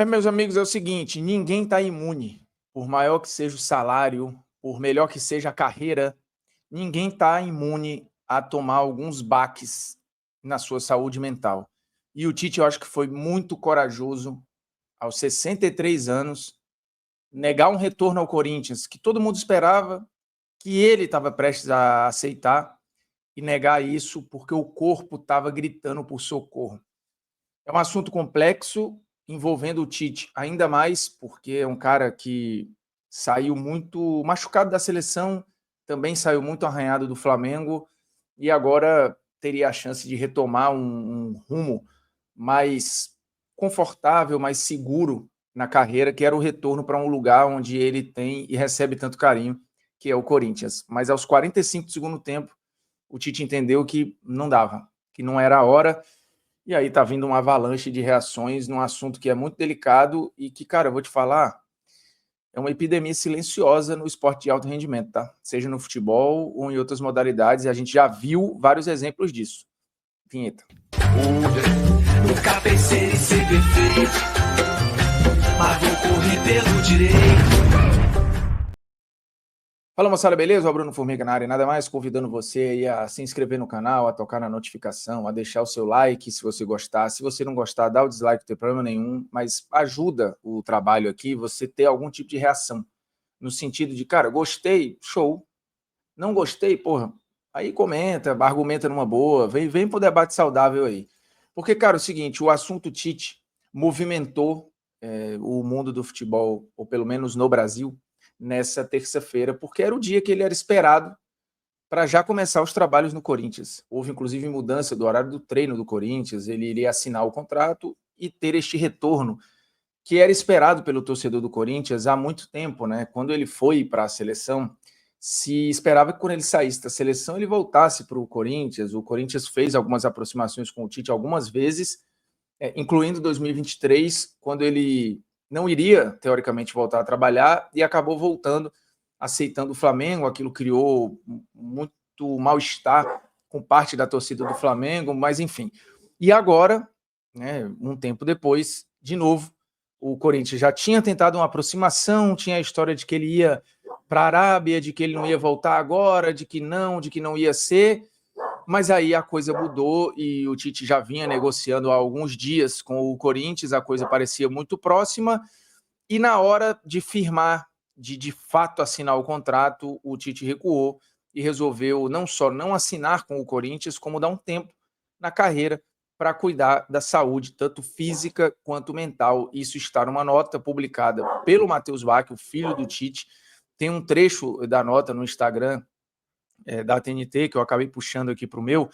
Meus amigos, é o seguinte, ninguém está imune. Por maior que seja o salário, por melhor que seja a carreira, ninguém está imune a tomar alguns baques na sua saúde mental. E o Tite, eu acho que foi muito corajoso, aos 63 anos, negar um retorno ao Corinthians, que todo mundo esperava, que ele estava prestes a aceitar, e negar isso porque o corpo estava gritando por socorro. É um assunto complexo, envolvendo o Tite, ainda mais porque é um cara que saiu muito machucado da seleção, também saiu muito arranhado do Flamengo e agora teria a chance de retomar um rumo mais confortável, mais seguro na carreira, que era o retorno para um lugar onde ele tem e recebe tanto carinho, que é o Corinthians. Mas aos 45 do segundo tempo, o Tite entendeu que não dava, que não era a hora, e aí tá vindo uma avalanche de reações num assunto que é muito delicado e que, cara, eu vou te falar, é uma epidemia silenciosa no esporte de alto rendimento, tá? Seja no futebol ou em outras modalidades, e a gente já viu vários exemplos disso. Vinheta. Nunca pensei em ser perfeito, mas vou correr pelo direito. Fala, moçada, beleza? O Bruno Formiga na área. Nada mais convidando você aí a se inscrever no canal, a tocar na notificação, a deixar o seu like se você gostar. Se você não gostar, dá o dislike, não tem problema nenhum, mas ajuda o trabalho aqui você ter algum tipo de reação. No sentido de, cara, gostei, show. Não gostei, porra, aí comenta, argumenta numa boa, vem pro debate saudável aí. Porque, cara, é o seguinte, o assunto Tite movimentou o mundo do futebol, ou pelo menos no Brasil, nessa terça-feira, porque era o dia que ele era esperado para já começar os trabalhos no Corinthians. Houve, inclusive, mudança do horário do treino do Corinthians, ele iria assinar o contrato e ter este retorno, que era esperado pelo torcedor do Corinthians há muito tempo, né? Quando ele foi para a seleção, se esperava que quando ele saísse da seleção ele voltasse para o Corinthians. O Corinthians fez algumas aproximações com o Tite algumas vezes, incluindo 2023, quando ele não iria, teoricamente, voltar a trabalhar e acabou voltando, aceitando o Flamengo. Aquilo criou muito mal-estar com parte da torcida do Flamengo, mas enfim. E agora, né, um tempo depois, de novo, o Corinthians já tinha tentado uma aproximação, tinha a história de que ele ia para a Arábia, de que ele não ia voltar agora, de que não ia ser, mas aí a coisa mudou e o Tite já vinha negociando há alguns dias com o Corinthians, a coisa parecia muito próxima, e na hora de firmar, de fato assinar o contrato, o Tite recuou e resolveu não só não assinar com o Corinthians, como dar um tempo na carreira para cuidar da saúde, tanto física quanto mental. Isso está numa nota publicada pelo Matheus Bach, o filho do Tite. Tem um trecho da nota no Instagram da TNT, que eu acabei puxando aqui para o meu,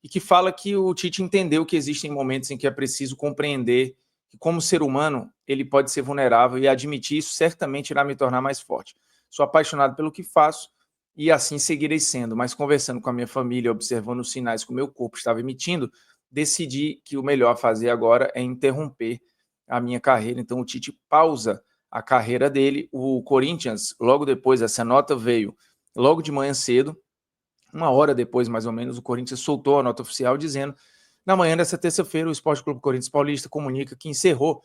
e que fala que o Tite entendeu que existem momentos em que é preciso compreender que, como ser humano, ele pode ser vulnerável, e admitir isso certamente irá me tornar mais forte. Sou apaixonado pelo que faço e assim seguirei sendo, mas conversando com a minha família, observando os sinais que o meu corpo estava emitindo, decidi que o melhor a fazer agora é interromper a minha carreira. Então o Tite pausa a carreira dele. O Corinthians, logo depois, essa nota veio logo de manhã cedo, uma hora depois, mais ou menos, o Corinthians soltou a nota oficial dizendo: na manhã dessa terça-feira, o Esporte Clube Corinthians Paulista comunica que encerrou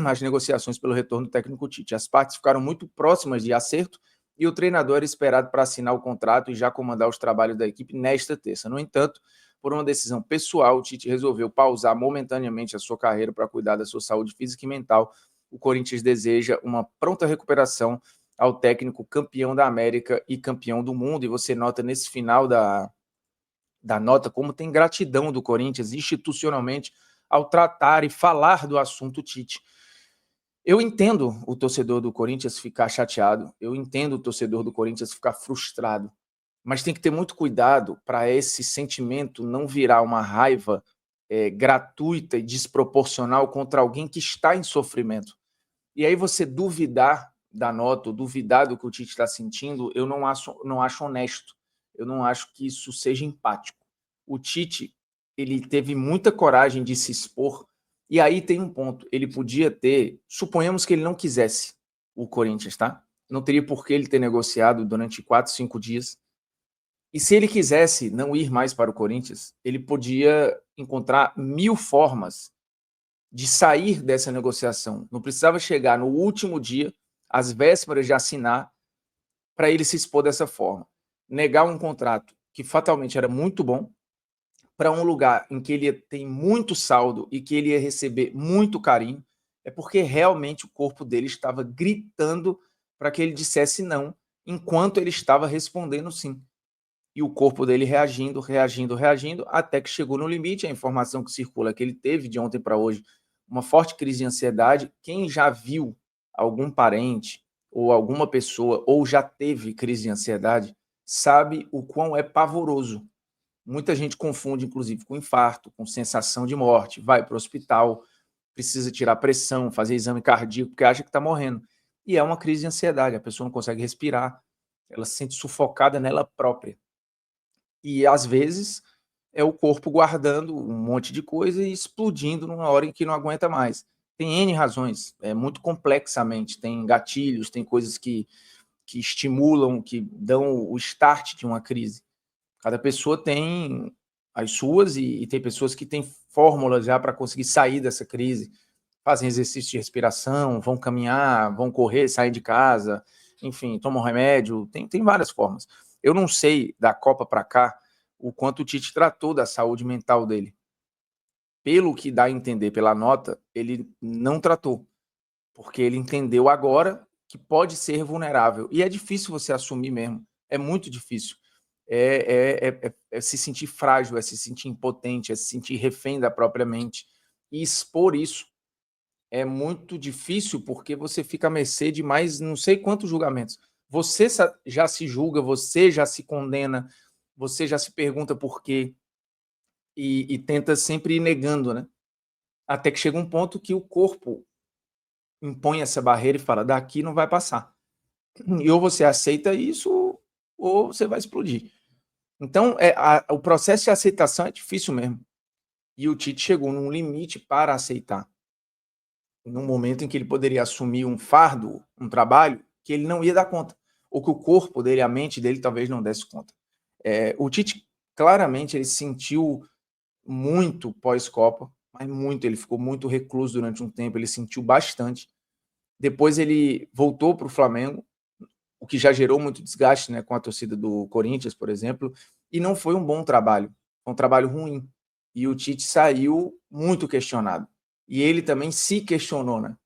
as negociações pelo retorno do técnico Tite. As partes ficaram muito próximas de acerto e o treinador era esperado para assinar o contrato e já comandar os trabalhos da equipe nesta terça. No entanto, por uma decisão pessoal, o Tite resolveu pausar momentaneamente a sua carreira para cuidar da sua saúde física e mental. O Corinthians deseja uma pronta recuperação ao técnico campeão da América e campeão do mundo. E você nota nesse final da nota como tem gratidão do Corinthians institucionalmente ao tratar e falar do assunto Tite. Eu entendo o torcedor do Corinthians ficar chateado, eu entendo o torcedor do Corinthians ficar frustrado, mas tem que ter muito cuidado para esse sentimento não virar uma raiva gratuita e desproporcional contra alguém que está em sofrimento. E aí você duvidar da nota, duvidar do que o Tite está sentindo, eu não acho honesto. Eu não acho que isso seja empático. O Tite, ele teve muita coragem de se expor, e aí tem um ponto, ele podia ter, suponhamos que ele não quisesse o Corinthians, tá? Não teria por que ele ter negociado durante 4, 5 dias. E se ele quisesse não ir mais para o Corinthians, ele podia encontrar 1000 formas de sair dessa negociação. Não precisava chegar no último dia, às vésperas de assinar, para ele se expor dessa forma. Negar um contrato que fatalmente era muito bom, para um lugar em que ele tem muito saldo e que ele ia receber muito carinho, é porque realmente o corpo dele estava gritando para que ele dissesse não, enquanto ele estava respondendo sim. E o corpo dele reagindo, até que chegou no limite. A informação que circula é que ele teve, de ontem para hoje, uma forte crise de ansiedade. Quem já viu algum parente ou alguma pessoa, ou já teve crise de ansiedade, sabe o quão é pavoroso. Muita gente confunde, inclusive, com infarto, com sensação de morte, vai para o hospital, precisa tirar pressão, fazer exame cardíaco, porque acha que está morrendo. E é uma crise de ansiedade, a pessoa não consegue respirar, ela se sente sufocada nela própria. E, às vezes, é o corpo guardando um monte de coisa e explodindo numa hora em que não aguenta mais. Tem N razões, é muito complexamente, tem gatilhos, tem coisas que estimulam, que dão o start de uma crise. Cada pessoa tem as suas e tem pessoas que têm fórmulas já para conseguir sair dessa crise, fazem exercício de respiração, vão caminhar, vão correr, saem de casa, enfim, tomam remédio, tem várias formas. Eu não sei, da Copa para cá, o quanto o Tite tratou da saúde mental dele. Pelo que dá a entender pela nota, ele não tratou, porque ele entendeu agora que pode ser vulnerável. E é difícil você assumir mesmo, é muito difícil. É se sentir frágil, é se sentir impotente, é se sentir refém da própria mente. E expor isso é muito difícil, porque você fica à mercê de mais não sei quantos julgamentos. Você já se julga, você já se condena, você já se pergunta por quê, e tenta sempre ir negando, né? Até que chega um ponto que o corpo impõe essa barreira e fala, daqui não vai passar. E ou você aceita isso, ou você vai explodir. Então, o processo de aceitação é difícil mesmo. E o Tite chegou num limite para aceitar. Num momento em que ele poderia assumir um fardo, um trabalho, que ele não ia dar conta. Ou que o corpo dele, a mente dele, talvez não desse conta. O Tite, claramente, ele sentiu muito pós-Copa, mas muito, ele ficou muito recluso durante um tempo, ele sentiu bastante. Depois ele voltou para o Flamengo, o que já gerou muito desgaste, né, com a torcida do Corinthians, por exemplo, e não foi um bom trabalho, foi um trabalho ruim. E o Tite saiu muito questionado. E ele também se questionou, né?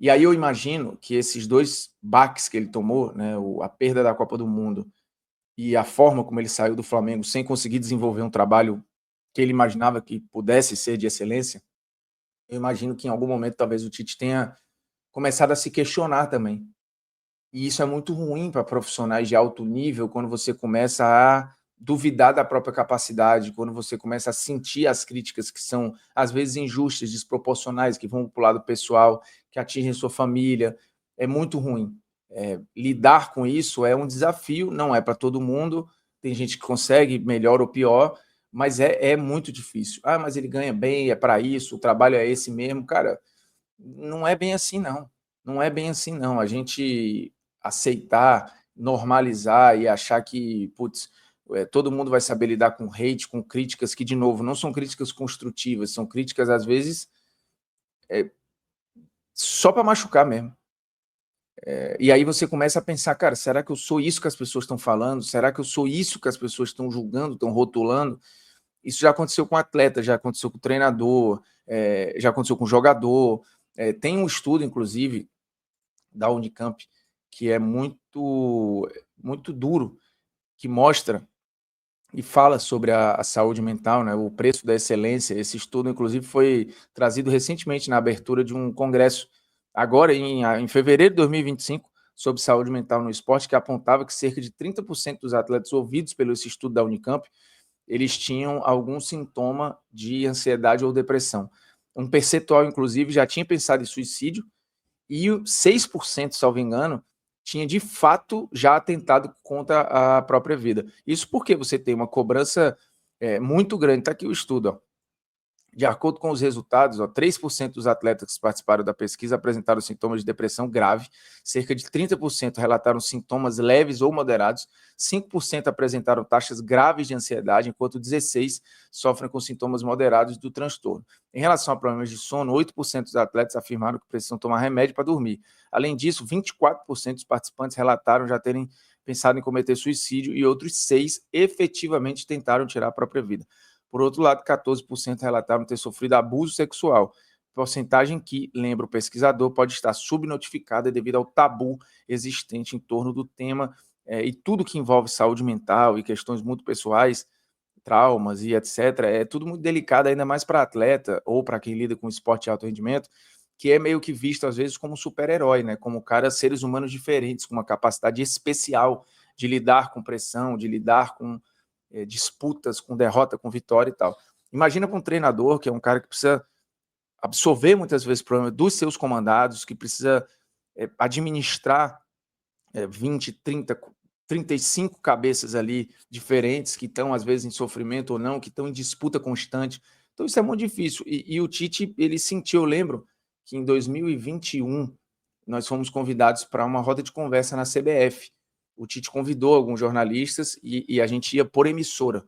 E aí eu imagino que esses dois baques que ele tomou, né, a perda da Copa do Mundo e a forma como ele saiu do Flamengo sem conseguir desenvolver um trabalho que ele imaginava que pudesse ser de excelência, eu imagino que em algum momento talvez o Tite tenha começado a se questionar também. E isso é muito ruim para profissionais de alto nível, quando você começa a duvidar da própria capacidade, quando você começa a sentir as críticas que são, às vezes, injustas, desproporcionais, que vão para o lado pessoal, que atingem sua família. É muito ruim. Lidar com isso é um desafio, não é para todo mundo, tem gente que consegue melhor ou pior, mas é muito difícil. Ah, mas ele ganha bem, é para isso, o trabalho é esse mesmo. Cara, não é bem assim, não. Não é bem assim, não. A gente aceitar, normalizar e achar que, putz, todo mundo vai saber lidar com hate, com críticas que, de novo, não são críticas construtivas, são críticas, às vezes, só para machucar mesmo. E aí você começa a pensar, cara, será que eu sou isso que as pessoas estão falando? Será que eu sou isso que as pessoas estão julgando, estão rotulando? Isso já aconteceu com atleta, já aconteceu com treinador, já aconteceu com jogador. Tem um estudo, inclusive, da Unicamp, que é muito, muito duro, que mostra e fala sobre a saúde mental, né, o preço da excelência. Esse estudo, inclusive, foi trazido recentemente na abertura de um congresso, agora em fevereiro de 2025, sobre saúde mental no esporte, que apontava que cerca de 30% dos atletas ouvidos pelo esse estudo da Unicamp, eles tinham algum sintoma de ansiedade ou depressão. Um percentual, inclusive, já tinha pensado em suicídio, e 6%, salvo engano, tinha de fato já atentado contra a própria vida. Isso porque você tem uma cobrança muito grande. Está aqui o estudo, ó. De acordo com os resultados, 3% dos atletas que participaram da pesquisa apresentaram sintomas de depressão grave, cerca de 30% relataram sintomas leves ou moderados, 5% apresentaram taxas graves de ansiedade, enquanto 16% sofrem com sintomas moderados do transtorno. Em relação a problemas de sono, 8% dos atletas afirmaram que precisam tomar remédio para dormir. Além disso, 24% dos participantes relataram já terem pensado em cometer suicídio e outros 6% efetivamente tentaram tirar a própria vida. Por outro lado, 14% relataram ter sofrido abuso sexual, porcentagem que, lembra o pesquisador, pode estar subnotificada devido ao tabu existente em torno do tema e tudo que envolve saúde mental e questões muito pessoais, traumas e etc., é tudo muito delicado, ainda mais para atleta ou para quem lida com esporte de alto rendimento, que é meio que visto às vezes como super-herói, né? Como seres humanos diferentes, com uma capacidade especial de lidar com pressão, de lidar com disputas, com derrota, com vitória e tal. Imagina para um treinador, que é um cara que precisa absorver muitas vezes o problema dos seus comandados, que precisa administrar 20, 30, 35 cabeças ali diferentes, que estão às vezes em sofrimento ou não, que estão em disputa constante. Então isso é muito difícil. E o Tite, ele sentiu, eu lembro que em 2021 nós fomos convidados para uma roda de conversa na CBF. O Tite convidou alguns jornalistas e a gente ia por emissora.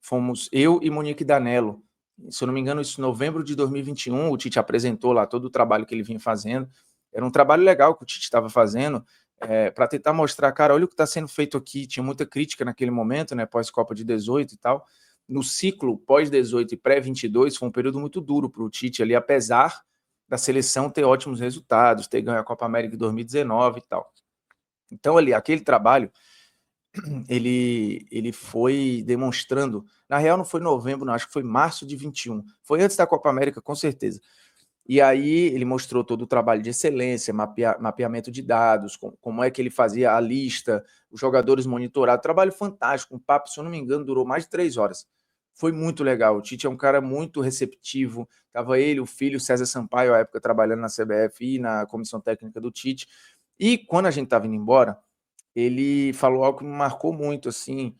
Fomos eu e Monique Danello. Se eu não me engano, isso em novembro de 2021, o Tite apresentou lá todo o trabalho que ele vinha fazendo. Era um trabalho legal que o Tite estava fazendo para tentar mostrar, cara, olha o que está sendo feito aqui. Tinha muita crítica naquele momento, né, pós-Copa de 18 e tal. No ciclo pós-18 e pré-22 foi um período muito duro para o Tite ali, apesar da seleção ter ótimos resultados, ter ganho a Copa América em 2019 e tal. Então, ali, aquele trabalho, ele foi demonstrando, na real não foi novembro, não, acho que foi março de 21, foi antes da Copa América, com certeza. E aí ele mostrou todo o trabalho de excelência, mapeamento de dados, como é que ele fazia a lista, os jogadores monitorados, trabalho fantástico, um papo, se eu não me engano, durou mais de 3 horas. Foi muito legal, o Tite é um cara muito receptivo, estava ele, o filho, César Sampaio, à época trabalhando na CBF e na comissão técnica do Tite, e quando a gente estava indo embora, ele falou algo que me marcou muito, assim,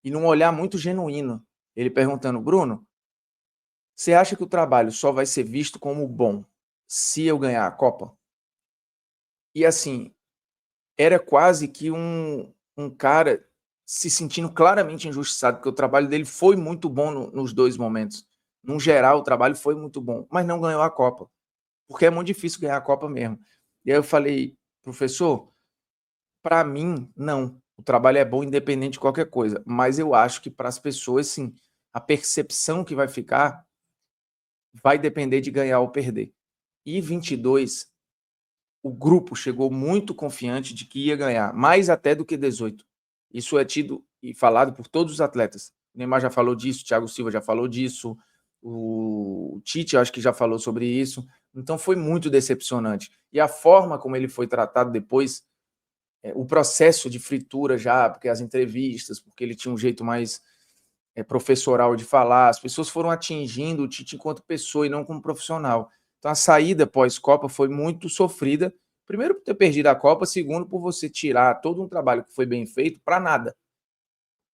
e num olhar muito genuíno, ele perguntando, Bruno, você acha que o trabalho só vai ser visto como bom se eu ganhar a Copa? E assim, era quase que um cara se sentindo claramente injustiçado, porque o trabalho dele foi muito bom nos dois momentos. No geral, o trabalho foi muito bom, mas não ganhou a Copa, porque é muito difícil ganhar a Copa mesmo. E aí eu falei, professor, para mim, não. O trabalho é bom independente de qualquer coisa, mas eu acho que para as pessoas, sim, a percepção que vai ficar vai depender de ganhar ou perder. E 22, o grupo chegou muito confiante de que ia ganhar, mais até do que 18. Isso é tido e falado por todos os atletas. O Neymar já falou disso, o Thiago Silva já falou disso, o Tite acho que já falou sobre isso. Então foi muito decepcionante. E a forma como ele foi tratado depois, o processo de fritura já, porque as entrevistas, porque ele tinha um jeito mais professoral de falar, as pessoas foram atingindo o Tite enquanto pessoa e não como profissional. Então a saída pós-Copa foi muito sofrida, primeiro por ter perdido a Copa, segundo por você tirar todo um trabalho que foi bem feito para nada.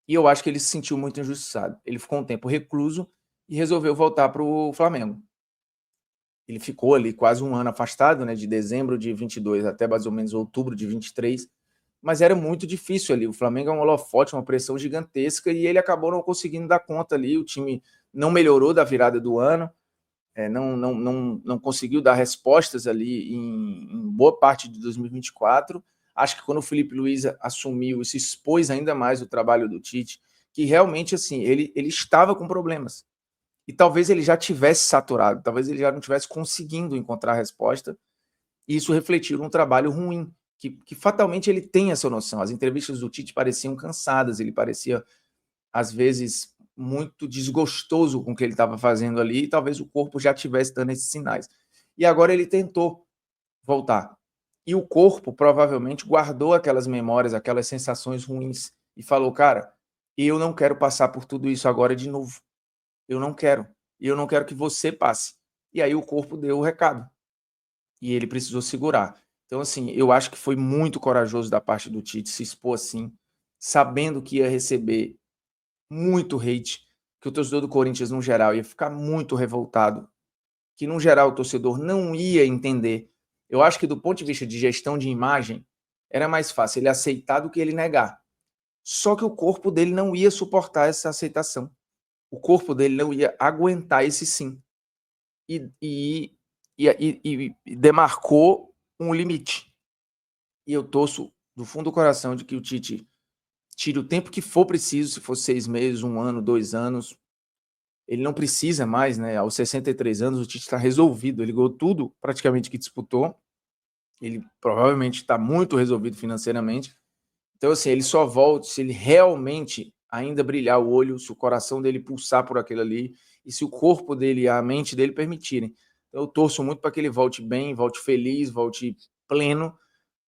E eu acho que ele se sentiu muito injustiçado. Ele ficou um tempo recluso e resolveu voltar para o Flamengo. Ele ficou ali quase um ano afastado, né, de dezembro de 22 até mais ou menos outubro de 23, mas era muito difícil ali. O Flamengo é um holofote, uma pressão gigantesca, e ele acabou não conseguindo dar conta ali. O time não melhorou da virada do ano, não conseguiu dar respostas ali em boa parte de 2024. Acho que quando o Felipe Luiz assumiu e se expôs ainda mais o trabalho do Tite, que realmente assim ele estava com problemas. E talvez ele já tivesse saturado, talvez ele já não tivesse conseguindo encontrar resposta, e isso refletiu num trabalho ruim, que fatalmente ele tem essa noção. As entrevistas do Tite pareciam cansadas, ele parecia, às vezes, muito desgostoso com o que ele estava fazendo ali, e talvez o corpo já estivesse dando esses sinais. E agora ele tentou voltar. E o corpo provavelmente guardou aquelas memórias, aquelas sensações ruins, e falou, cara, eu não quero passar por tudo isso agora de novo. Eu não quero. E eu não quero que você passe. E aí o corpo deu o recado. E ele precisou segurar. Então, assim, eu acho que foi muito corajoso da parte do Tite se expor assim, sabendo que ia receber muito hate, que o torcedor do Corinthians, no geral, ia ficar muito revoltado, que, no geral, o torcedor não ia entender. Eu acho que, do ponto de vista de gestão de imagem, era mais fácil ele aceitar do que ele negar. Só que o corpo dele não ia suportar essa aceitação. O corpo dele não ia aguentar esse sim. E demarcou um limite. E eu torço do fundo do coração de que o Tite tire o tempo que for preciso, se for 6 meses, 1 ano, 2 anos. Ele não precisa mais, né? Aos 63 anos, o Tite está resolvido. Ele ganhou tudo praticamente que disputou. Ele provavelmente está muito resolvido financeiramente. Então, assim, ele só volta se ele realmente ainda brilhar o olho, se o coração dele pulsar por aquilo ali e se o corpo dele e a mente dele permitirem. Eu torço muito para que ele volte bem, volte feliz, volte pleno,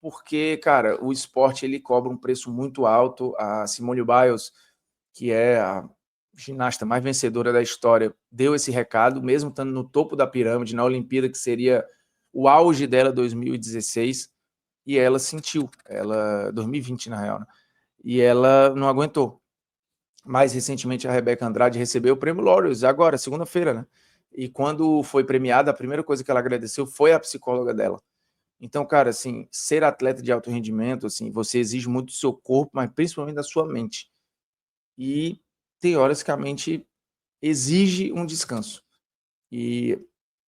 porque, cara, o esporte ele cobra um preço muito alto. A Simone Biles, que é a ginasta mais vencedora da história, deu esse recado, mesmo estando no topo da pirâmide, na Olimpíada, que seria o auge dela 2016, e ela sentiu, 2020 na real, né? E ela não aguentou. Mais recentemente, a Rebeca Andrade recebeu o prêmio Laureus, agora, segunda-feira, né? E quando foi premiada, a primeira coisa que ela agradeceu foi a psicóloga dela. Então, cara, assim, ser atleta de alto rendimento, assim, você exige muito do seu corpo, mas principalmente da sua mente. E tem horas que a mente exige um descanso. E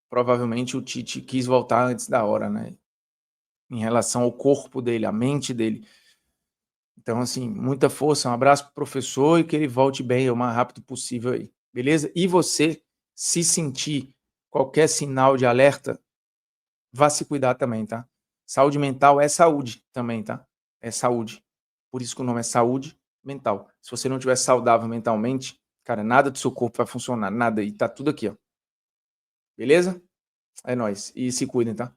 provavelmente o Tite quis voltar antes da hora, né? Em relação ao corpo dele, à mente dele. Então, assim, muita força, um abraço pro professor e que ele volte bem o mais rápido possível aí, beleza? E você, se sentir qualquer sinal de alerta, vá se cuidar também, tá? Saúde mental é saúde também, tá? É saúde. Por isso que o nome é saúde mental. Se você não estiver saudável mentalmente, cara, nada do seu corpo vai funcionar, nada. E tá tudo aqui, ó. Beleza? É nóis. E se cuidem, tá?